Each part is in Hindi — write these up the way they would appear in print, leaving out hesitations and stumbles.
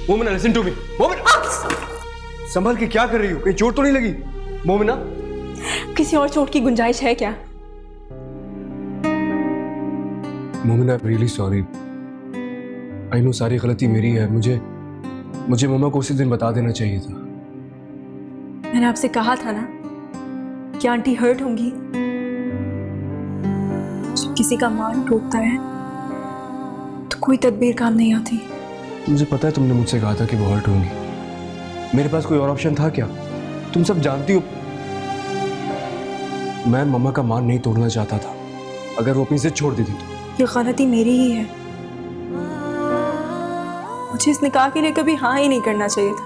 Momina listen to me. Momina संभल के क्या कर रही हो? कहीं चोट तो नहीं लगी? मोमिना किसी और चोट की गुंजाइश है क्या? Momina really sorry. I know सारी गलती मेरी है। मुझे मम्मा को उसी दिन बता देना चाहिए था। मैंने आपसे कहा था ना कि आंटी हर्ट होंगी। जब किसी का मान टूटता है तो कोई तदबीर काम नहीं आती। मुझे पता है तुमने मुझसे कहा था कि वो हर्ट होंगी। मेरे पास कोई और ऑप्शन था क्या? तुम सब जानती हो मैं मम्मा का मान नहीं तोड़ना चाहता था। अगर वो अपनी जिद छोड़ देती तो। ये गलती मेरी ही है। मुझे इस निकाह के लिए कभी हाँ ही नहीं करना चाहिए था।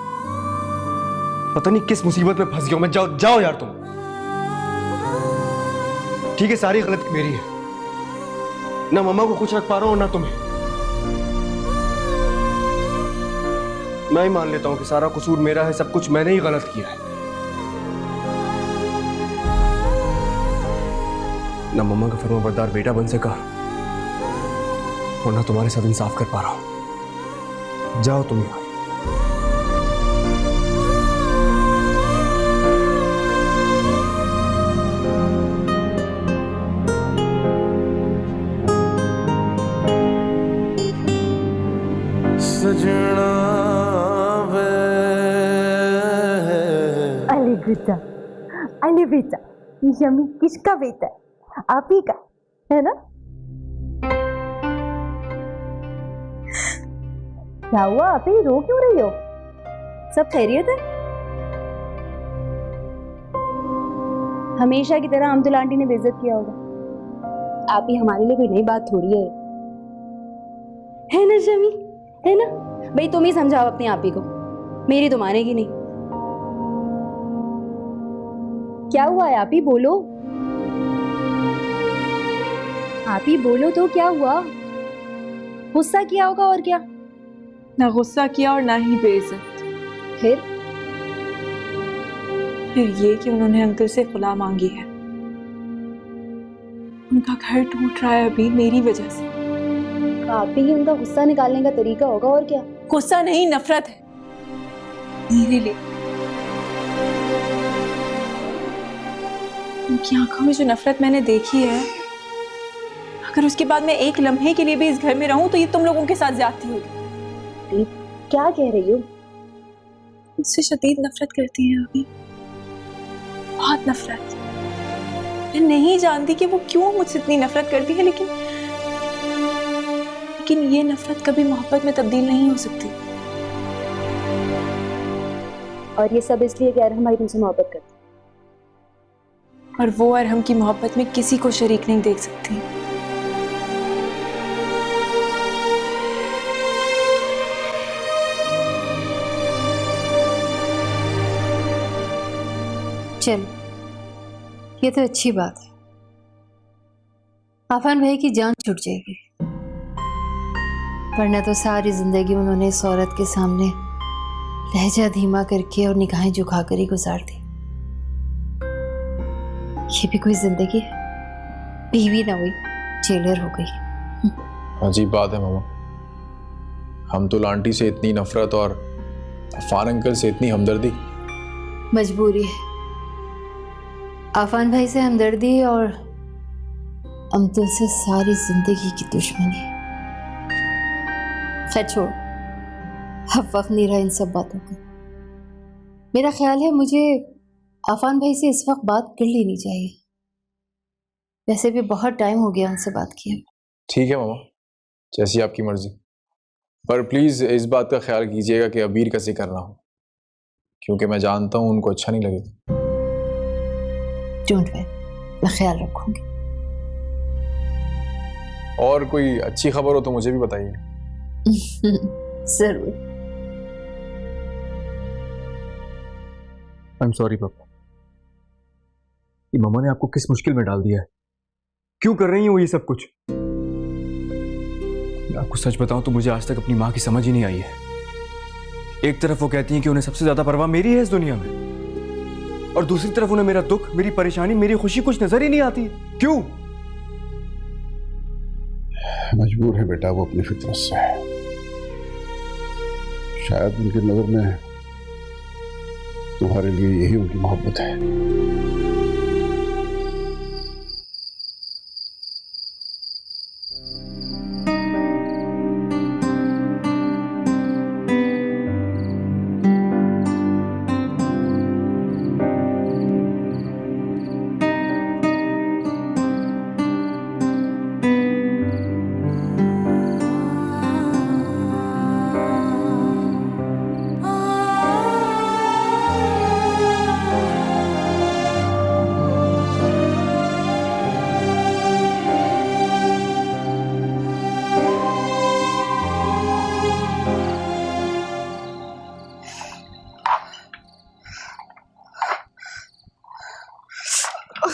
पता नहीं किस मुसीबत में फंस गया हूं मैं। जाओ यार तुम। ठीक है सारी गलती मेरी है। ना मम्मा को खुश रख पा रहा हूं ना तुम्हें। मैं ही मान लेता हूं कि सारा कसूर मेरा है। सब कुछ मैंने ही गलत किया है। ना मम्मा का फरमाबरदार बेटा बन सका और ना तुम्हारे साथ इंसाफ कर पा रहा हूं। जाओ तुम यार। सजना वे अली बेटा, अली बेटा, ये शमी किसका बेटा है? आप ही का है ना? क्या हुआ? आप ही रो क्यों रही हो? सब खैरियत है? हमेशा की तरह अम्दुल आंटी ने बेइज्जत किया होगा। आप ही हमारे लिए कोई नई बात थोड़ी है ना शमी? है ना भाई? तुम ही समझाओ अपनी आप ही को, मेरी तो मानेगी नहीं। क्या हुआ है? आप ही बोलो, आप ही बोलो तो क्या हुआ? गुस्सा किया होगा और क्या? ना गुस्सा किया और ना ही बेइज्जत। फिर ये कि उन्होंने अंकल से खुला मांगी है। उनका घर टूट रहा है अभी मेरी वजह से। आप ही उनका गुस्सा निकालने का तरीका होगा और क्या? गुस्सा नहीं, नफरत है मेरे लिए। उनकी आंखों में जो नफरत मैंने देखी है, अगर उसके बाद मैं एक लम्हे के लिए भी इस घर में रहूं तो ये तुम लोगों के साथ ज्यादती होगी। क्या कह रही हो? मुझसे शदीद नफरत करती है अभी, बहुत नफरत। मैं नहीं जानती कि वो क्यों मुझसे इतनी नफरत करती है, लेकिन ये नफरत कभी मोहब्बत में तब्दील नहीं हो सकती। और ये सब इसलिए कि अरहम भाई तुमसे मोहब्बत करती, और वो अरहम की मोहब्बत में किसी को शरीक नहीं देख सकती। चलो, ये तो अच्छी बात है। आफान भाई की जान छूट जाएगी, वरना तो सारी जिंदगी उन्होंने इस औरत के सामने लहजा धीमा करके और निगाहें झुकाकर ही गुजार दी। ये भी कोई जिंदगी है? बीवी ना हुई, जेलर हो गई। अजीब बात है मामा। हम तो आंटी से इतनी नफरत और अफान अंकल से इतनी हमदर्दी। मजबूरी है। आफान भाई से हमदर्दी और अम्दुल से सारी जिंदगी की दुश्मनी। खैर छोड़, अब वक्त नहीं रहा इन सब बातों का। मेरा ख्याल है मुझे आफान भाई से इस वक्त बात कर लेनी चाहिए। वैसे भी बहुत टाइम हो गया उनसे बात किए। ठीक है मामा, जैसी आपकी मर्जी, पर प्लीज इस बात का ख्याल कीजिएगा कि अबीर का जिक्र ना हो, क्योंकि मैं जानता हूं उनको अच्छा नहीं लगेगा। डोंट वरी, मैं ख्याल रखूंगी। और कोई अच्छी खबर हो तो मुझे भी बताइए। जरूर। आई एम सॉरी पापा, ये मम्मा ने आपको किस मुश्किल में डाल दिया है। क्यों कर रही हो ये सब कुछ? मैं आपको सच बताऊं तो मुझे आज तक अपनी माँ की समझ ही नहीं आई है। एक तरफ वो कहती हैं कि उन्हें सबसे ज्यादा परवाह मेरी है इस दुनिया में, और दूसरी तरफ उन्हें मेरा दुख, मेरी परेशानी, मेरी खुशी कुछ नजर ही नहीं आती। क्यों? मजबूर है बेटा वो अपनी फितरत से। शायद उनकी नजर में तुम्हारे लिए यही उनकी मोहब्बत है।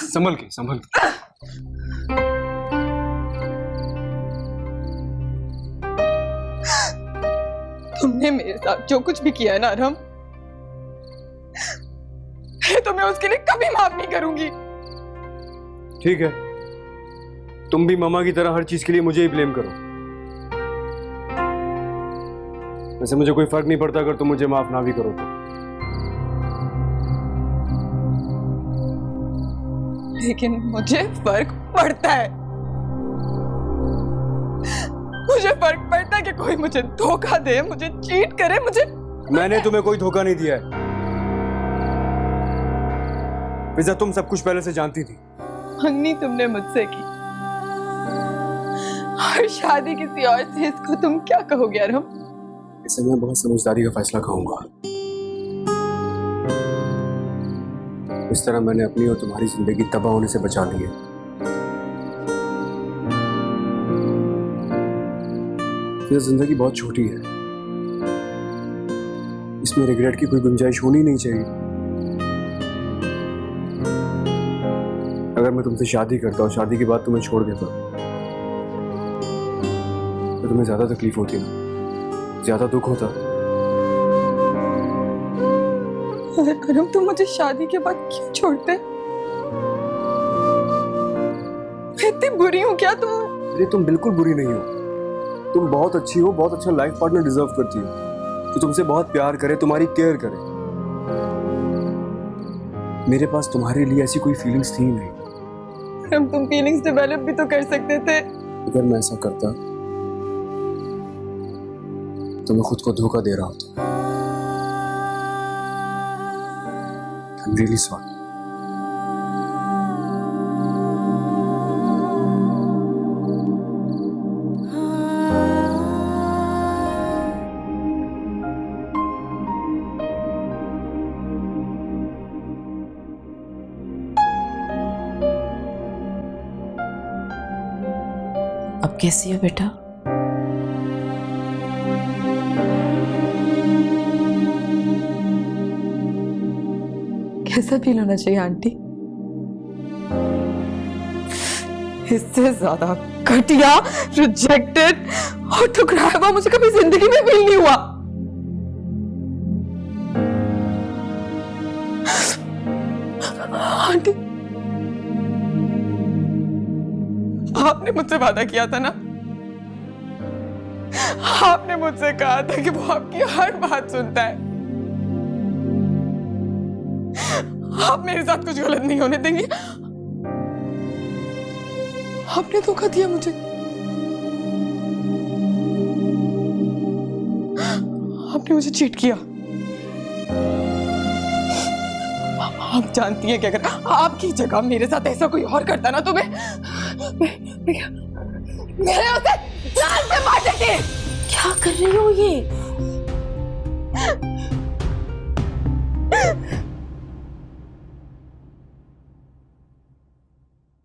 संभल के संभल के। तुमने मेरे साथ जो कुछ भी किया है ना अरहम, तो मैं उसके लिए कभी माफ नहीं करूंगी। ठीक है, तुम भी मामा की तरह हर चीज के लिए मुझे ही ब्लेम करो। वैसे मुझे कोई फर्क नहीं पड़ता अगर तुम मुझे माफ ना भी करो तो। लेकिन मुझे फर्क पड़ता है। मुझे फर्क पड़ता है कि कोई मुझे धोखा दे, मुझे चीट करे, मुझे। मैंने तुम्हें कोई धोखा नहीं दिया है फिजा, तुम सब कुछ पहले से जानती थी। मंगनी तुमने मुझसे की और शादी किसी और से, इसको तुम क्या कहोगे अरहम? इसे मैं बहुत समझदारी का फैसला कहूंगा। इस तरह मैंने अपनी और तुम्हारी जिंदगी तबाह होने से बचा ली है। यह जिंदगी बहुत छोटी है, इसमें रिग्रेट की कोई गुंजाइश होनी नहीं चाहिए। अगर मैं तुमसे शादी करता और शादी के बाद तुम्हें छोड़ देता तो तुम्हें ज्यादा तकलीफ होती ना, ज्यादा दुख होता। अरहम, तुम मुझे शादी के बाद क्यों छोड़ते? मैं इतनी बुरी हूँ क्या तुम? अरे तुम बिल्कुल बुरी नहीं हो, तुम बहुत अच्छी हो, बहुत अच्छा लाइफ पार्टनर डिजर्व करती हो जो तुमसे बहुत प्यार करे, तुम्हारी केयर करे। मेरे पास तुम्हारे लिए ऐसी कोई फीलिंग्स थी नहीं। अरहम, तुम फीलिंग्स डेवलप भी तो कर सकते थे। अगर मैं ऐसा करता तो मैं खुद को धोखा दे रहा होता। I'm really sorry. अब कैसी हो बेटा? कैसा फील होना चाहिए आंटी? इससे ज्यादा घटिया, रिजेक्टेड और ठुकराया हुआ मुझे कभी जिंदगी में फील नहीं हुआ। आंटी, आपने मुझसे वादा किया था ना, आपने मुझसे कहा था कि वो आपकी हर बात सुनता है। आप मेरे साथ कुछ गलत नहीं होने देंगे। आपने धोखा दिया मुझे। आपने मुझे चीट किया। आप जानती हैं कि अगर आपकी जगह मेरे साथ ऐसा कोई और करता ना तो मैं उसे जान से मार देती। क्या कर रही हो ये?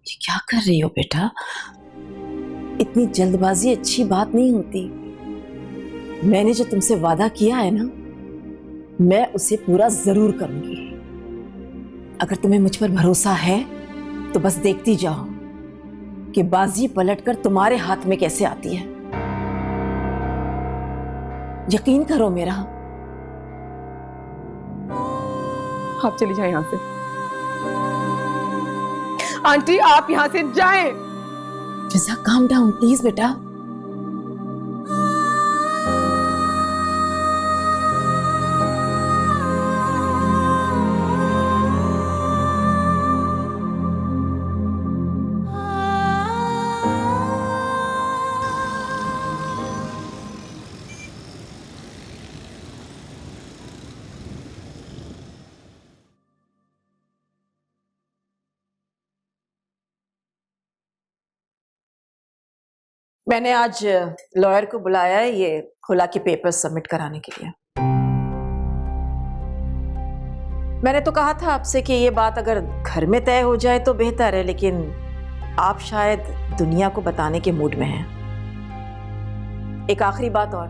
क्या कर रही हो बेटा? इतनी जल्दबाजी अच्छी बात नहीं होती। मैंने जो तुमसे वादा किया है ना, मैं उसे पूरा जरूर करूंगी। अगर तुम्हें मुझ पर भरोसा है तो बस देखती जाओ कि बाजी पलटकर तुम्हारे हाथ में कैसे आती है। यकीन करो मेरा। आप चली जाए यहां से। आंटी, आप यहां से जाएं। फिजा, काम डाउन प्लीज बेटा। मैंने आज लॉयर को बुलाया है ये खुला के पेपर्स सबमिट कराने के लिए। मैंने तो कहा था आपसे कि ये बात अगर घर में तय हो जाए तो बेहतर है, लेकिन आप शायद दुनिया को बताने के मूड में हैं। एक आखिरी बात और,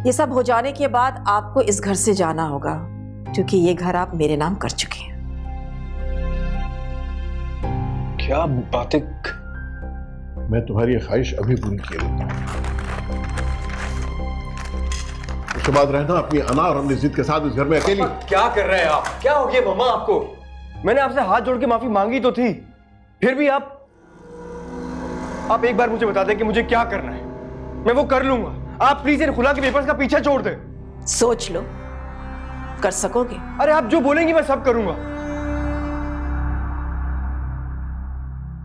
ये सब हो जाने के बाद आपको इस घर से जाना होगा, क्योंकि ये घर आप मेरे नाम कर चुके हैं। क्या बातें? मैं तुम्हारी ख्वाहिश अभी पूरी किए देता हूं। उसके बाद रहना अपनी अना और अपनी जिद के साथ इस घर में अकेली। क्या कर रहे हैं आप? क्या हो गया मम्मा आपको? मैंने आपसे हाथ जोड़ के माफी मांगी तो थी, फिर भी आप एक बार मुझे बता दें कि मुझे क्या करना है, मैं वो कर लूंगा। आप प्लीज इन खुला के पेपर्स का पीछा छोड़ दें। सोच लो, कर सकोगे? अरे आप जो बोलेंगी मैं सब करूंगा।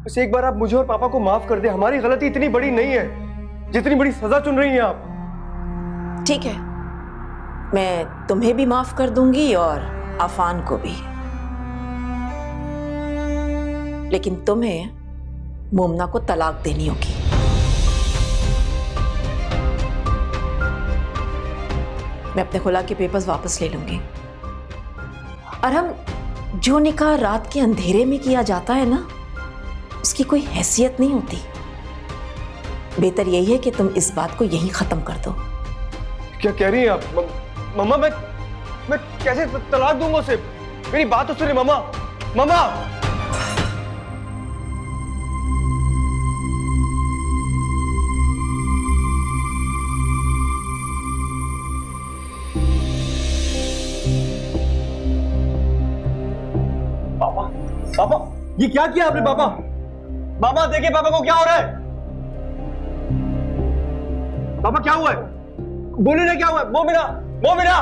बस एक बार आप मुझे और पापा को माफ कर दें। हमारी गलती इतनी बड़ी नहीं है जितनी बड़ी सजा चुन रही हैं आप। ठीक है, मैं तुम्हें भी माफ कर दूंगी और अफान को भी, लेकिन तुम्हें मोमना को तलाक देनी होगी। मैं अपने खुला के पेपर्स वापस ले लूंगी, और हम जो निकाह रात के अंधेरे में किया जाता है ना, उसकी कोई हैसियत नहीं होती। बेहतर यही है कि तुम इस बात को यहीं खत्म कर दो। क्या कह रही हैं आप? मम्मा मैं कैसे तलाक दूंगा उसे? मेरी बात तो सुनिए मम्मा। मम्मा पापा, पापा ये क्या किया आपने? पापा, मामा देखिए पापा को क्या हो रहा है। पापा क्या हुआ है? बोलिए ना क्या हुआ है? मोमिना, मोमिना!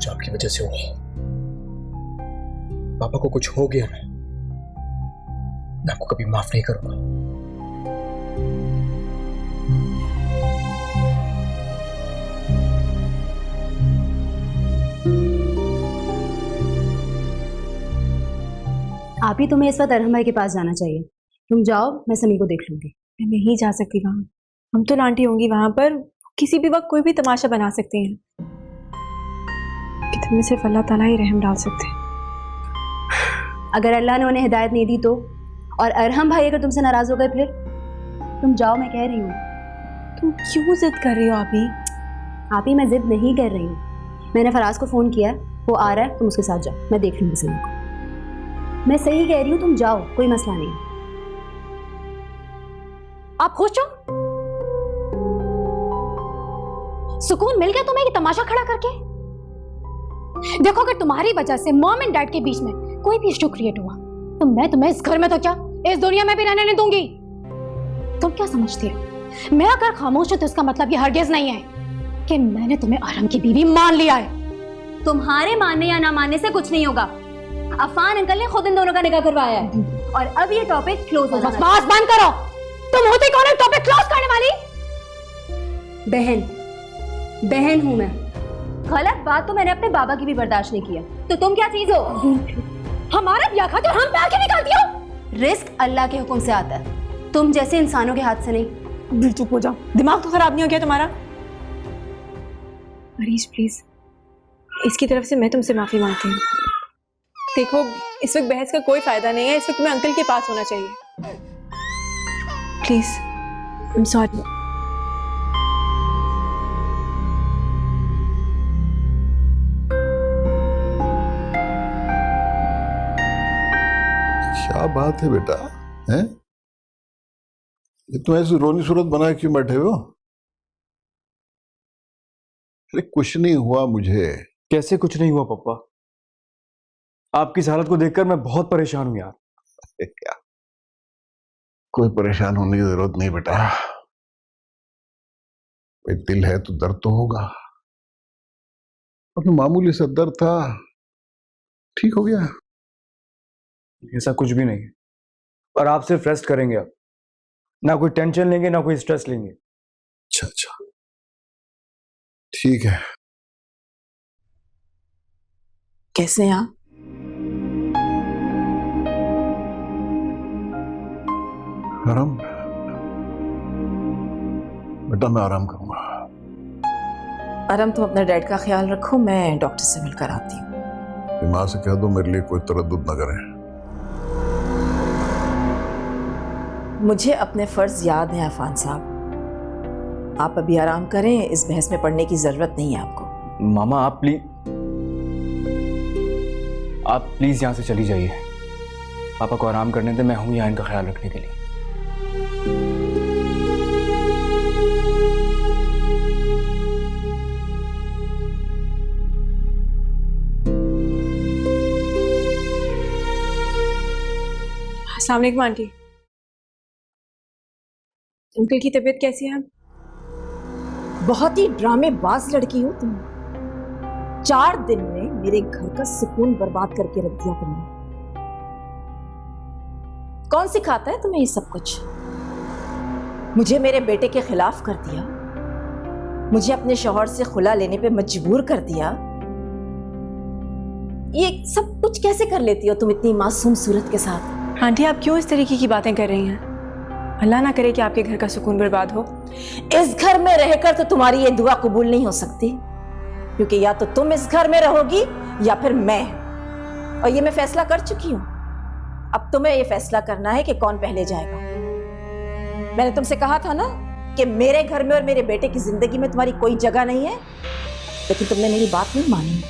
आपकी वजह से हुआ। पापा को कुछ हो गया ना, मैं आपको कभी माफ नहीं करूंगा। आप ही तुम्हें इस वक्त अरहम भाई के पास जाना चाहिए। तुम जाओ, मैं समी को देख लूंगी। मैं नहीं जा सकती वहां। हम तो आंटी होंगी वहां पर, किसी भी वक्त कोई भी तमाशा बना सकते हैं। कितने सिर्फ अल्लाह ताला ही रहम डाल सकते हैं। अगर अल्लाह ने उन्हें हिदायत नहीं दी तो, और अरहम भाई अगर तुमसे नाराज हो गए फिर? तुम जाओ, मैं कह रही हूँ। तुम क्यों जिद कर रही हो अभी? आप ही, मैं जिद नहीं कर रही हूँ। मैंने फराज को फोन किया, वो आ रहा है, तुम उसके साथ जाओ, मैं देख लूंगी समी को। मैं सही कह रही हूँ, तुम जाओ, कोई मसला नहीं। आप खुश हो? सुकून मिल गया तुम्हें ये तमाशा खड़ा करके? देखो, अगर तुम्हारी वजह से मॉम एंड डैड के बीच में कोई भी इश्यू क्रिएट हुआ तो मैं तुम्हें इस घर में तो क्या, इस दुनिया में भी रहने नहीं दूंगी। तुम क्या समझती हो, मैं अगर खामोश हूं तो इसका मतलब ये हरगिज नहीं है कि मैंने तुम्हें अरहम की बीवी मान लिया है। तुम्हारे मानने या ना मानने से कुछ नहीं होगा। अफान अंकल ने खुद इन दोनों का निकाह करवाया है, और अब ये टॉपिक क्लोज हो जाना। बस बंद करो। तुम होती कौन है टॉपिक क्लोज करने वाली? बहन हूं मैं। गलत बात तो मैंने अपने बाबा की भी बर्दाश्त नहीं किया, तो तुम क्या चीज हो? हमारा ब्याह खाते और हम प्यार के निकालती हो। रिस्क अल्लाह के हुक्म से आता है, तुम जैसे इंसानों के हाथ से नहीं। दिल चुप हो जाओ, दिमाग तो खराब नहीं हो गया तुम्हारा? मरीज प्लीज, इसकी तरफ से मैं तुमसे माफी मांगती हूँ। देखो, इस वक्त बहस का कोई फायदा नहीं है। इस वक्त तुम्हें अंकल के पास होना चाहिए। Please, I am sorry. क्या बात है बेटा, हैं? ये तुम ऐसी रोनी सूरत बना क्यों बैठे हो? अरे कुछ नहीं हुआ मुझे। कैसे कुछ नहीं हुआ पापा? आपकी इस हालत को देखकर मैं बहुत परेशान हूं यार। क्या, कोई परेशान होने की जरूरत नहीं बेटा। भाई दिल है तो दर्द तो होगा। अभी मामूली सा दर्द था, ठीक हो गया। ऐसा कुछ भी नहीं है, और आप सिर्फ रेस्ट करेंगे अब, ना कोई टेंशन लेंगे ना कोई स्ट्रेस लेंगे। अच्छा अच्छा, ठीक है। कैसे हैं आप? आराम बेटा, मैं आराम करूंगा। आराम, तुम अपने डैड का ख्याल रखो, मैं डॉक्टर से मिलकर आती हूँ। माँ से कह दो मेरे लिए कोई तरद्दुद न करें। मुझे अपने फर्ज याद हैं अफान साहब, आप अभी आराम करें, इस बहस में पड़ने की जरूरत नहीं है आपको। मामा आप प्लीज यहां से चली जाइए। पापा को आराम करने दे, मैं हूं यहाँ इनका ख्याल रखने के लिए। अस्सलाम वालेकुम आंटी। अंकल की तबीयत कैसी है? बहुत ही ड्रामेबाज लड़की हो तुम। 4 दिन में मेरे घर का सुकून बर्बाद करके रख दिया तुमने। कौन सिखाता है तुम्हें ये सब कुछ? मुझे मेरे बेटे के खिलाफ कर दिया, मुझे अपने शौहर से खुला लेने पे मजबूर कर दिया। ये सब कुछ कैसे कर लेती हो तुम इतनी मासूम सूरत के साथ? आंटी आप क्यों इस तरीके की बातें कर रही हैं? अल्लाह ना करे कि आपके घर का सुकून बर्बाद हो। इस घर में रहकर तो तुम्हारी ये दुआ कबूल नहीं हो सकती, क्योंकि या तो तुम इस घर में रहोगी या फिर मैं, और ये मैं फैसला कर चुकी हूं। अब तुम्हें ये फैसला करना है कि कौन पहले जाएगा। मैंने तुमसे कहा था ना कि मेरे घर में और मेरे बेटे की जिंदगी में तुम्हारी कोई जगह नहीं है, लेकिन तुमने मेरी बात नहीं मानी।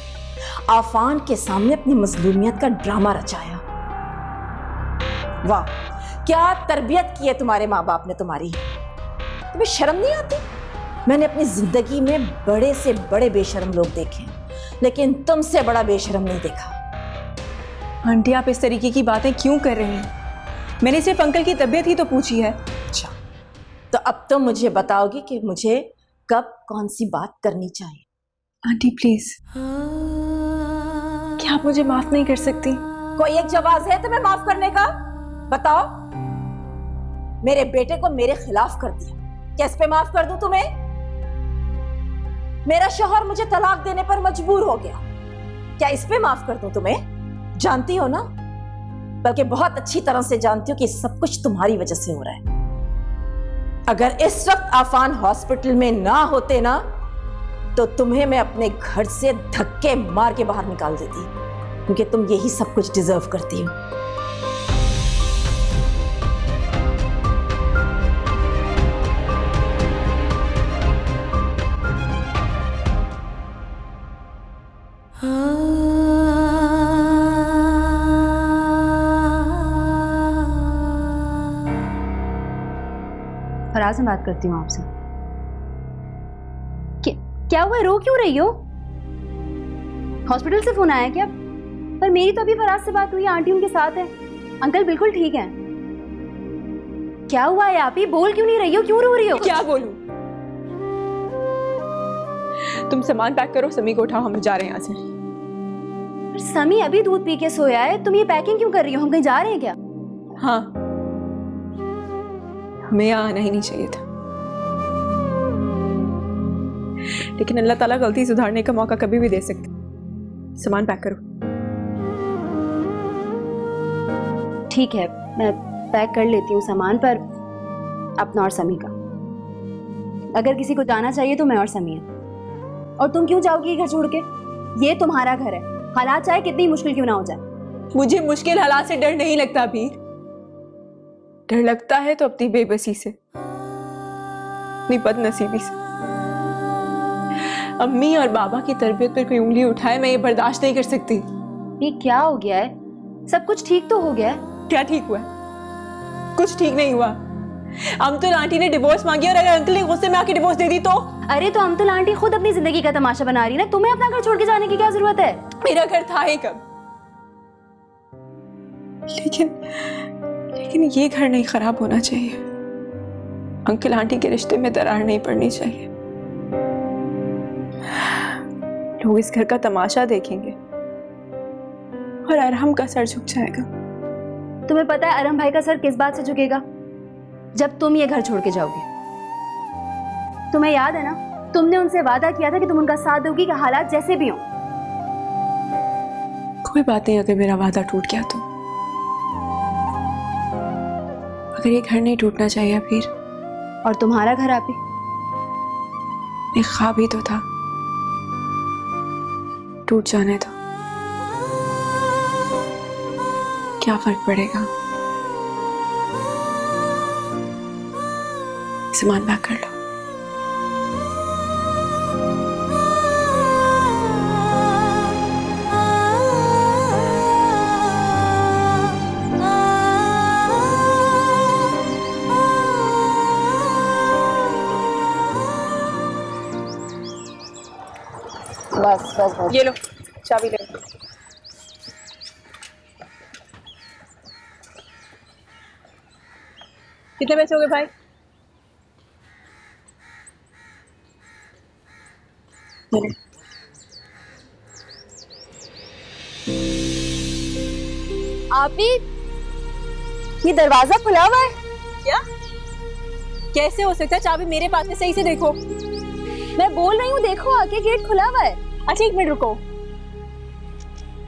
आफान के सामने अपनी मजलूमियत का ड्रामा रचाया। वाह, क्या तरबियत की है तुम्हारे माँ बाप ने तुम्हारी। तुम्हें शर्म नहीं आती? मैंने अपनी जिंदगी में बड़े से बड़े बेशर्म लोग देखे, लेकिन तुमसे बड़ा बेशर्म नहीं देखा। आंटी आप इस तरीके की बातें क्यों कर रही हैं? मैंने सिर्फ अंकल की तबीयत ही तो पूछी है। अच्छा, तो अब तुम मुझे बताओगी कि मुझे कब कौन सी बात करनी चाहिए? आंटी प्लीज, क्या आप मुझे माफ नहीं कर सकती? कोई एक जवाब है तुम्हें माफ करने का? बताओ। मेरे बेटे को मेरे खिलाफ कर दिया, क्या इस पे माफ कर दूं तुम्हें? मेरा शौहर मुझे तलाक देने पर मजबूर हो गया, क्या इस पे माफ कर दूं तुम्हें? जानती हो ना, बल्कि बहुत अच्छी तरह से जानती हो कि सब कुछ तुम्हारी वजह से हो रहा है। अगर इस वक्त आफान हॉस्पिटल में ना होते ना, तो तुम्हें मैं अपने घर से धक्के मार के बाहर निकाल देती, क्योंकि तुम यही सब कुछ डिजर्व करती हो। फराज से बात करती हूँ आपसे। क्या हुआ, रो क्यों रही हो? हॉस्पिटल से फोन आया क्या? पर मेरी तो अभी फराज से बात हुई, आंटी उनके साथ है, अंकल बिल्कुल ठीक है। क्या हुआ है आप ही बोल क्यों नहीं रही हो, क्यों रो रही हो? क्या बोलूं? तुम सामान पैक करो, समी को उठाओ, हम जा रहे हैं यहाँ से। समी अभी दूध पी के सोया है, तुम ये पैकिंग क्यों कर रही हो? हम कहीं जा रहे हैं क्या? हाँ, हमें यहाँ आना ही नहीं चाहिए था, लेकिन अल्लाह ताला गलती सुधारने का मौका कभी भी दे सकते। सामान पैक करो। ठीक है, मैं पैक कर लेती हूँ सामान, पर अपना और समी का। अगर किसी को जाना चाहिए तो मैं और समी है। और तुम क्यों जाओगी घर छोड़ के? ये तुम्हारा घर है, हालात चाहे कितनी मुश्किल क्यों ना हो जाए। मुझे मुश्किल हालात से डर नहीं लगता अभी, डर लगता है तो अपनी बेबसी से, अपनी बदनसीबी से। अम्मी और बाबा की तरबियत पर कोई उंगली उठाए, मैं ये बर्दाश्त नहीं कर सकती। ये क्या हो गया है? सब कुछ ठीक तो हो गया है? क्या ठीक हुआ? कुछ ठीक नहीं हुआ। अमतुल आंटी ने डिवोर्स मांगी, और अगर अंकल ने गुस्से में आके डिवोर्स दे दी तो? अरे तो अमतुल आंटी खुद अपनी जिंदगी का तमाशा बना रही है ना, तुम्हें अपना घर छोड़ के जाने की क्या जरूरत है? मेरा घर था ही कब? लेकिन ये घर नहीं खराब होना चाहिए। अंकल आंटी के रिश्ते में दरार नहीं पड़नी चाहिए। लोग इस घर का तमाशा देखेंगे और अरहम का सर झुक जाएगा। तुम्हें पता है अरहम भाई का सर किस बात से झुकेगा? जब तुम ये घर छोड़ के जाओगे। तुम्हें याद है ना, तुमने उनसे वादा किया था कि तुम उनका साथ दोगी कि हालात जैसे भी हों। कोई बात नहीं अगर मेरा वादा टूट गया तो, मगर ये घर नहीं टूटना चाहिए अबीर। और तुम्हारा घर आप ही, एक ख्वाब ही तो था, टूट जाने दो, क्या फर्क पड़ेगा। सामान पैक कर लो। बस बस बस। ये लो चाबी ले लो। कितने पैसे हो गए भाई? ये ले। आप ही, ये दरवाजा खुला हुआ है क्या? कैसे हो सकता है? चाबी मेरे पास है, सही से देखो। मैं बोल रही हूँ देखो, आगे गेट खुला हुआ है। अच्छा एक मिनट रुको।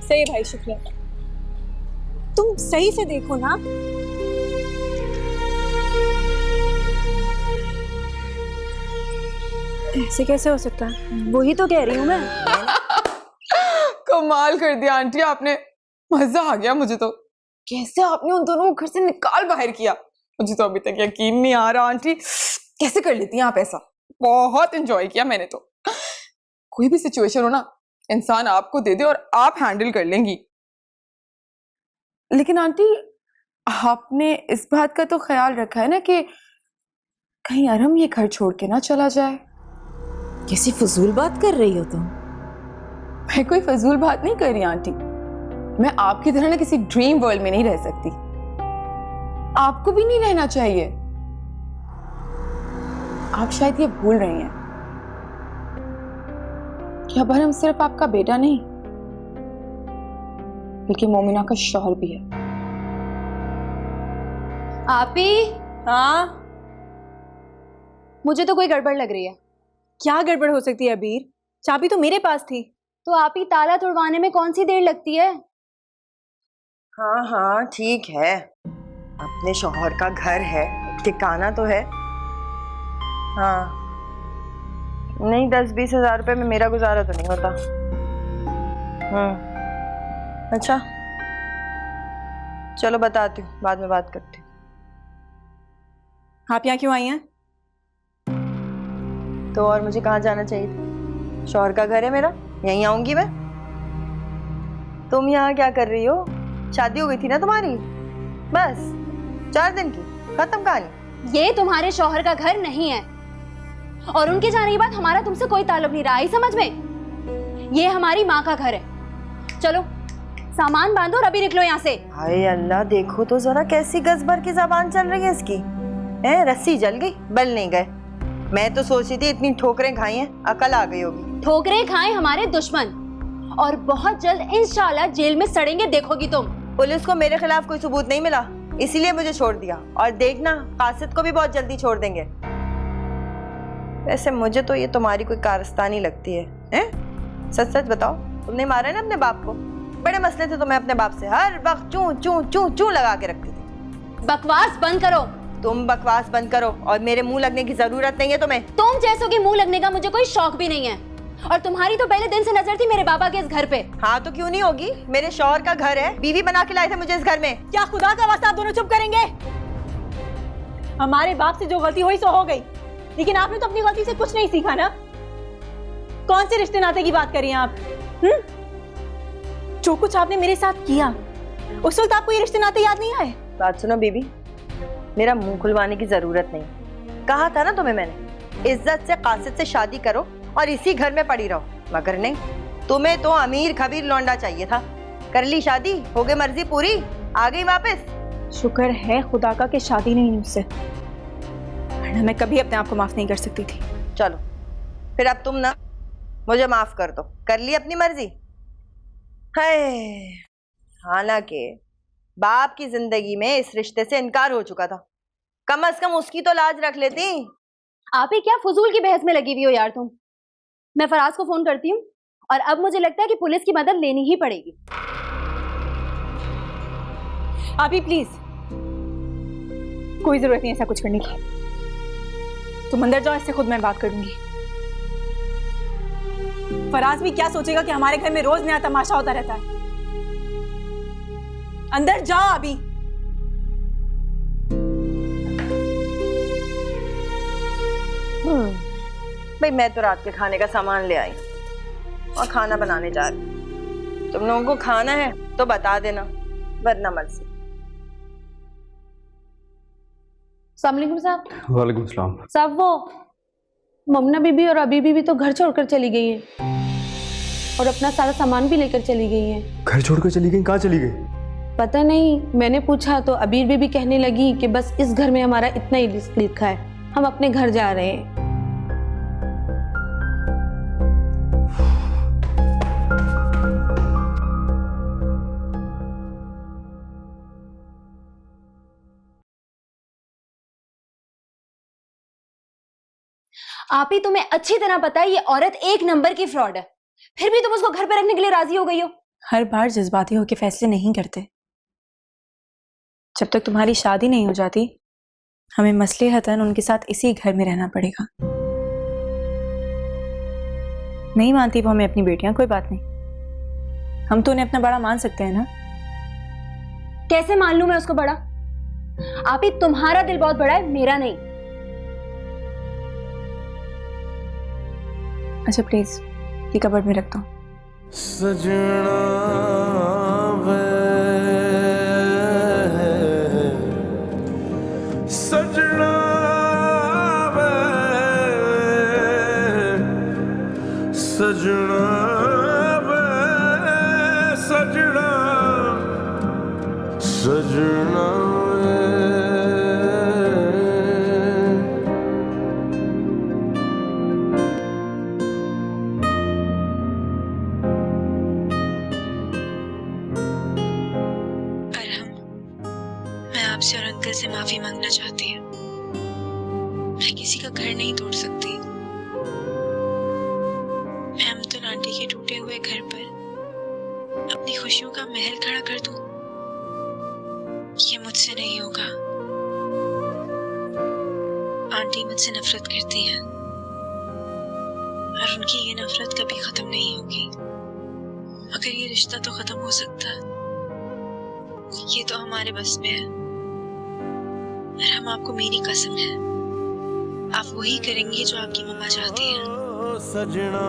सही है भाई, शुक्रिया। तुम सही से देखो ना। ऐसे कैसे हो सकता है? वही तो कह रही हूँ मैं। कमाल कर दिया आंटी आपने, मजा आ गया मुझे तो। कैसे आपने उन दोनों को घर से निकाल बाहर किया, मुझे तो अभी तक यकीन नहीं आ रहा। आंटी कैसे कर लेती हैं आप ऐसा? बहुत एंजॉय किया मैंने तो। कोई भी सिचुएशन हो ना, इंसान आपको दे दे और आप हैंडल कर लेंगी। लेकिन आंटी आपने इस बात का तो ख्याल रखा है ना कि कहीं अरहम ये घर छोड़ के ना चला जाए? कैसी फजूल बात कर रही हो तुम? मैं कोई फजूल बात नहीं कर रही आंटी। मैं आपकी तरह ना किसी ड्रीम वर्ल्ड में नहीं रह सकती, आपको भी नहीं रहना चाहिए। आप शायद ये भूल रही हैं कि अब अरहम सिर्फ आपका बेटा नहीं बल्कि मोमिना का शौहर भी है। आप ही, हाँ मुझे तो कोई गड़बड़ लग रही है। क्या गड़बड़ हो सकती है अबीर? चाबी तो मेरे पास थी। तो आप ही, ताला तोड़वाने में कौन सी देर लगती है? हाँ हाँ ठीक है, अपने शौहर का घर है, ठिकाना तो है। हाँ नहीं, 10-20 हज़ार रुपए में मेरा गुजारा तो नहीं होता। अच्छा चलो बताती हूँ, बाद में बात करती हूँ। आप यहाँ क्यों आई हैं? तो और मुझे कहाँ जाना चाहिए था? शौहर का घर है मेरा, यहीं आऊंगी मैं। तुम यहाँ क्या कर रही हो? शादी हो गई थी ना तुम्हारी, बस 4 दिन की, खत्म कहानी। ये तुम्हारे शौहर का घर नहीं है और उनके जाने के बाद हमारा तुमसे कोई ताल्लुक नहीं रहा, आई समझ में? ये हमारी माँ का घर है। चलो सामान बांधो और अभी निकलो यहाँ से। हाय अल्लाह, देखो तो जरा कैसी गज भर की जबान चल रही है इसकी। रस्सी जल गई, बल नहीं गए। मैं तो सोची थी इतनी ठोकरें खाई हैं, अकल आ गई होगी। ठोकरें खाएं हमारे दुश्मन, और बहुत जल्द इंशाल्लाह जेल में सड़ेंगे, देखोगी तुम। पुलिस को मेरे खिलाफ कोई सबूत नहीं मिला, इसीलिए मुझे छोड़ दिया, और देखना कासिद को भी बहुत जल्दी छोड़ देंगे। वैसे मुझे तो ये तुम्हारी कोई कारस्तानी लगती है, हैं? सच सच बताओ, तुमने मारा है ना अपने बाप को? बड़े मसले थे तुम्हें अपने बाप से, हर वक्त चूं चूं चूं चूं लगा के रखती थी। बकवास बंद करो। तुम बकवास बंद करो, और मेरे मुंह लगने की जरूरत नहीं है तुम्हें। तुम जैसों के मुंह लगने का मुझे कोई शौक भी नहीं है, और तुम्हारी तो पहले दिन से नजर थी मेरे बाबा के इस घर पे। हाँ तो क्यों नहीं होगी, मेरे शौहर का घर है, बीवी बना के लाए थे मुझे इस घर में। क्या खुदा का वास्ता आप दोनों चुप करेंगे? हमारे बाप से जो गलती हुई सो हो गई, लेकिन आपने तो अपनी गलती से कुछ नहीं सीखा ना। कौन से रिश्ते नाते की बात कर रही हैं आप? जो कुछ आपने मेरे साथ किया, उस वक्त आपको ये रिश्ते नाते याद नहीं आए? बात सुनो बीबी, मेरा मुंह खुलवाने की जरूरत नहीं। कहा था ना तुम्हें मैंने, इज्जत से कासिद से शादी करो और इसी घर में पड़ी रहो, मगर नहीं, तुम्हें तो अमीर खबीर लौंडा चाहिए था। कर ली शादी, हो गई मर्जी पूरी, आ गई वापस? शुक्र है खुदा का कि शादी नहीं हुई मुझसे, वरना मैं कभी अपने आप को माफ नहीं कर सकती थी। चलो फिर अब तुम ना मुझे माफ कर दो, कर ली अपनी मर्जी। है हालांकि बाप की जिंदगी में इस रिश्ते से इनकार हो चुका था, कम से कम उसकी तो लाज रख लेती। आप ही क्या फजूल की बहस में लगी हुई हो यार तुम। मैं फराज को फोन करती हूँ और अब मुझे लगता है कि पुलिस की मदद लेनी ही पड़ेगी। आप ही प्लीज, कोई जरूरत नहीं ऐसा कुछ करने की। तुम अंदर जाओ, इससे खुद मैं बात करूंगी। फराज भी क्या सोचेगा कि हमारे घर में रोज नया तमाशा होता रहता है। अंदर जाओ अभी। भाई मैं तो रात के खाने का सामान ले आई और खाना बनाने जा रही। तुम लोगों को खाना है तो बता देना, वरना मर्जी। अस्सलामुअलैकुम साहब। वालेकुम सलाम। साहब वो ममना बीबी और अबी बीबी तो घर छोड़कर चली गई हैं और अपना सारा सामान भी लेकर चली गई हैं। घर छोड़कर चली गई? कहाँ चली गई? पता नहीं, मैंने पूछा तो अबीर बीबी कहने लगी कि बस इस घर में हमारा इतना ही रिस्क लिखा है, हम अपने घर जा रहे हैं। आप ही तुम्हें अच्छी तरह पता है ये औरत एक नंबर की फ्रॉड है, फिर भी तुम उसको घर पे रखने के लिए राजी हो गई हो। हर बार जज्बाती होकर फैसले नहीं करते। जब तक तुम्हारी शादी नहीं हो जाती हमें मसलेहतन उनके साथ इसी घर में रहना पड़ेगा। नहीं मानती वो हमें अपनी बेटियां, कोई बात नहीं, हम तो उन्हें अपना बड़ा मान सकते हैं ना। कैसे मान लूं मैं उसको बड़ा? आप ही तुम्हारा दिल बहुत बड़ा है, मेरा नहीं। अच्छा प्लीज ये कबर्ड में रखता हूँ। सजना वे सजना वे सजना वे सजना सजना आपसे और अंकल से माफी मांगना चाहती हूँ। मैं किसी का घर नहीं तोड़ सकती। मैं अमतुल आंटी के टूटे हुए घर पर अपनी खुशियों का महल खड़ा कर दूं, ये मुझसे नहीं होगा। आंटी मुझसे नफरत करती हैं और उनकी ये नफरत कभी खत्म नहीं होगी। अगर ये रिश्ता तो खत्म हो सकता, ये तो हमारे बस में है। और हम आपको, मेरी कसम है, आप वही करेंगे जो आपकी मम्मा चाहती हैं। सजना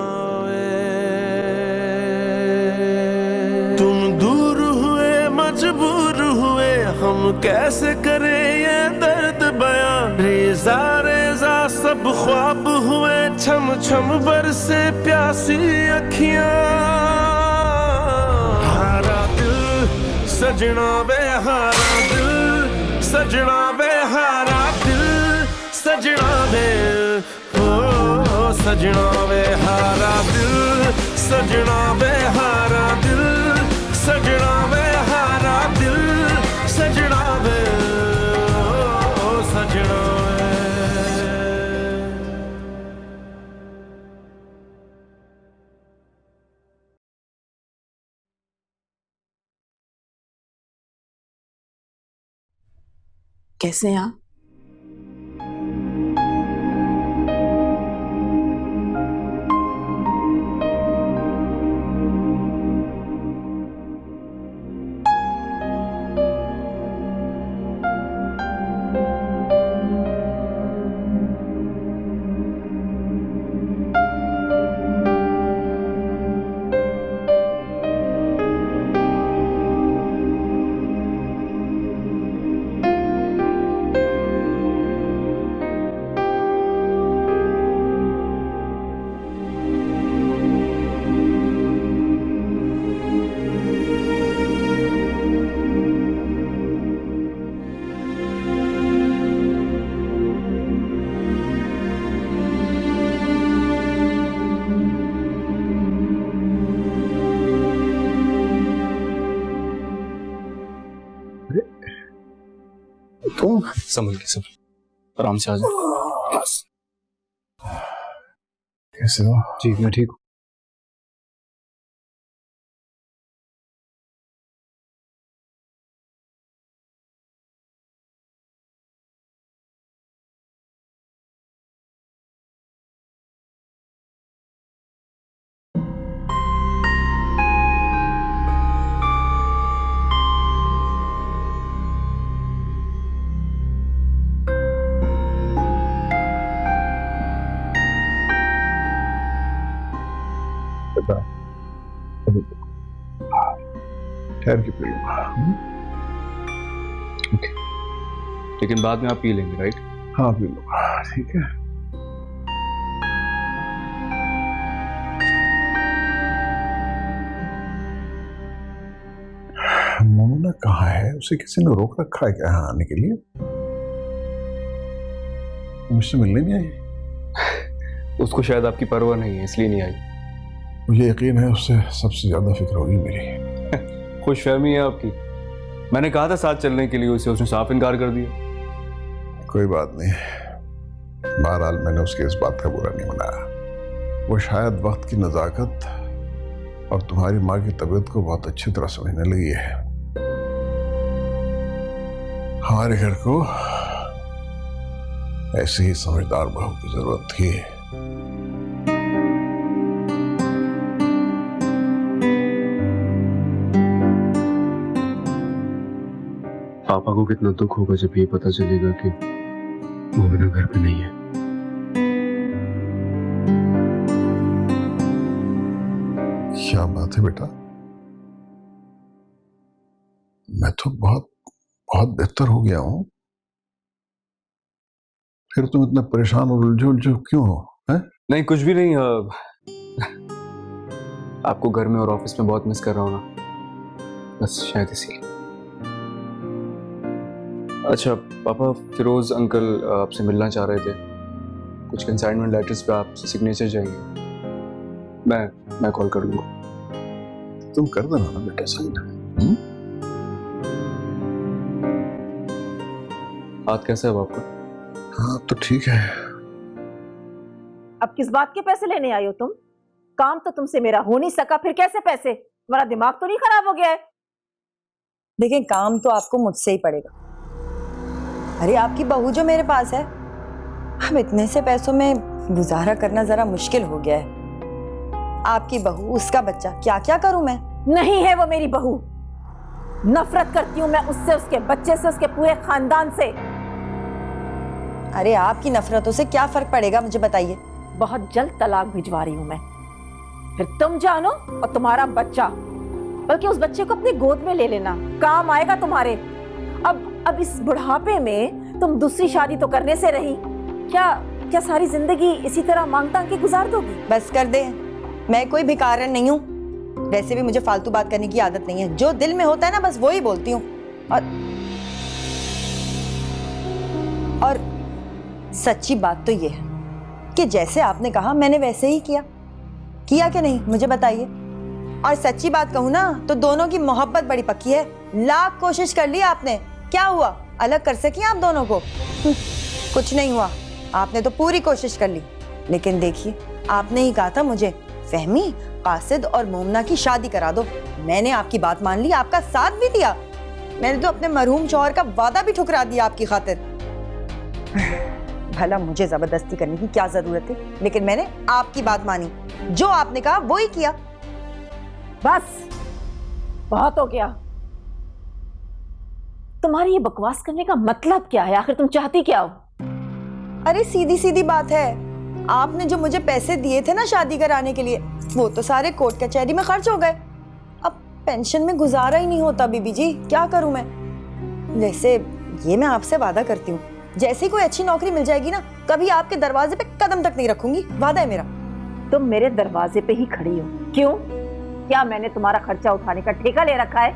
तुम दूर हुए, मजबूर हुए, हम कैसे करें ये दर्द बयां। रेजा रेजा सब ख्वाब हुए, छम छम बरसे प्यासी अखियां। हारा दिल सजना वे हारा दिल, सजना वे हारा दिल, सजना वे ओ सजना वे हारा दिल, सजना वे हारा दिल, सजना वे हारा दिल, सजना वे ओ सजना वे। कैसे हैं आप? तुम संभल के सब आराम से आ जाओ। कैसे हो? जी मैं ठीक हूँ। ठहर के पी लूंगा। ओके, लेकिन बाद में आप पी लेंगे राइट? हाँ पी लूंगा, ठीक है। मोमिना कहाँ है? उसे किसी ने रोक रखा है क्या यहाँ आने के लिए? मुझसे मिलने नहीं आई? उसको शायद आपकी परवाह नहीं है इसलिए नहीं आई। मुझे यकीन है उससे सबसे ज्यादा फिक्र होगी मेरी। खुशफहमी है आपकी। मैंने कहा था साथ चलने के लिए उसे, उसने साफ इनकार कर दिया। कोई बात नहीं, बहरहाल मैंने उसके इस बात का बुरा नहीं मनाया। वो शायद वक्त की नज़ाकत और तुम्हारी माँ की तबीयत को बहुत अच्छी तरह समझने लगी है। हमारे घर को ऐसी ही समझदार बहू की जरूरत थी। पापा को कितना दुख होगा जब ये पता चलेगा कि मोमिना घर पे नहीं है। क्या बात है बेटा, मैं तो बहुत बहुत बेहतर हो गया हूं, फिर तुम इतना परेशान और उलझे क्यों हो? नहीं कुछ भी नहीं। आपको घर में और ऑफिस में बहुत मिस कर रहा हूं ना, बस शायद इसीलिए। अच्छा पापा, फिरोज अंकल आपसे मिलना चाह रहे थे। कुछ कंसाइनमेंट लेटर्स पे आपसे सिग्नेचर चाहिए। मैं कॉल कर लूंगा। तुम कर देना ना बेटा साइन। हाथ कैसा है आपका? हाँ तो ठीक है। अब किस बात के पैसे लेने आई हो तुम? काम तो तुमसे मेरा हो नहीं सका, फिर कैसे पैसे? तुम्हारा दिमाग तो नहीं खराब हो गया है? देखिए काम तो आपको मुझसे ही पड़ेगा। अरे आपकी बहू जो मेरे पास है, अब इतने से पैसों में गुजारा करना जरा मुश्किल हो गया है। आपकी बहू, उसका बच्चा, क्या क्या करूं मैं? नहीं है वो मेरी बहू। नफरत करती हूं मैं उससे, उसके बच्चे से, उसके पूरे खानदान से। अरे आपकी नफरतों से क्या फर्क पड़ेगा मुझे बताइए। बहुत जल्द तलाक भिजवा रही हूं मैं, फिर तुम जानो और तुम्हारा बच्चा, बल्कि उस बच्चे को अपनी गोद में ले लेना, काम आएगा तुम्हारे। अब इस बुढ़ापे में तुम दूसरी शादी तो करने से रही, क्या सारी जिंदगी इसी तरह मांग तांग के गुजार दोगी? बस कर दे, मैं कोई भिखारन नहीं हूँ। वैसे भी मुझे फालतू बात करने की आदत नहीं है, जो दिल में होता है ना बस वो ही बोलती हूँ। और सच्ची बात तो ये है कि जैसे आपने कहा मैंने वैसे ही किया कि नहीं मुझे बताइए। और सच्ची बात कहूँ ना तो दोनों की मोहब्बत बड़ी पक्की है। लाख कोशिश कर ली आपने, क्या हुआ? अलग कर सकी आप दोनों को? कुछ नहीं हुआ। आपने तो पूरी कोशिश कर ली, लेकिन देखिए आपने ही कहा था मुझे फहमी, कासिद और मोमना की शादी करा दो। मैंने आपकी बात मान ली, आपका साथ भी दिया। मैंने तो अपने मरहूम शौहर का वादा भी ठुकरा दिया आपकी खातिर। भला मुझे जबरदस्ती करने की क्या जरूरत है, लेकिन मैंने आपकी बात मानी, जो आपने कहा वो ही किया। बस बहुत हो गया। तुम्हारी ये बकवास करने का मतलब क्या है? आखिर तुम चाहती क्या हो? अरे सीधी सीधी बात है, आपने जो मुझे पैसे दिए थे ना शादी कराने के लिए, वो तो सारे कोर्ट कचहरी में खर्च हो गए। अब पेंशन में गुजारा ही नहीं होता बीबी जी, क्या करूं मैं? वैसे ये मैं आपसे वादा करती हूँ, जैसे ही कोई अच्छी नौकरी मिल जाएगी ना, कभी आपके दरवाजे पे कदम तक नहीं रखूंगी, वादा है मेरा। तुम मेरे दरवाजे पे ही खड़ी हो, क्यों? क्या मैंने तुम्हारा खर्चा उठाने का ठेका ले रखा है?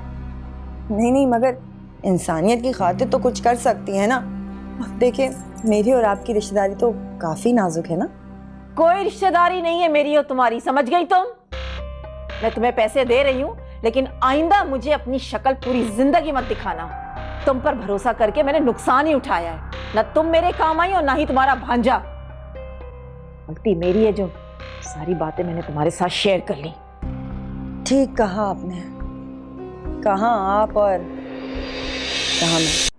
नहीं, मगर इंसानियत की खातिर तो कुछ कर सकती है ना। देखिए मेरी और आपकी रिश्तेदारी तो काफी नाजुक है ना। कोई रिश्तेदारी नहीं है मेरी और तुम्हारी, समझ गई तुम? मैं तुम्हें पैसे दे रही हूँ, लेकिन आइंदा मुझे अपनी शक्ल पूरी जिंदगी मत दिखाना। तुम पर भरोसा करके मैंने नुकसान ही उठाया है। न तुम मेरे काम आई और ना ही तुम्हारा भांजा। गलती मेरी है जो सारी बातें मैंने तुम्हारे साथ शेयर कर ली। ठीक कहा आपने, कहाँ आप और कहाँ मैं।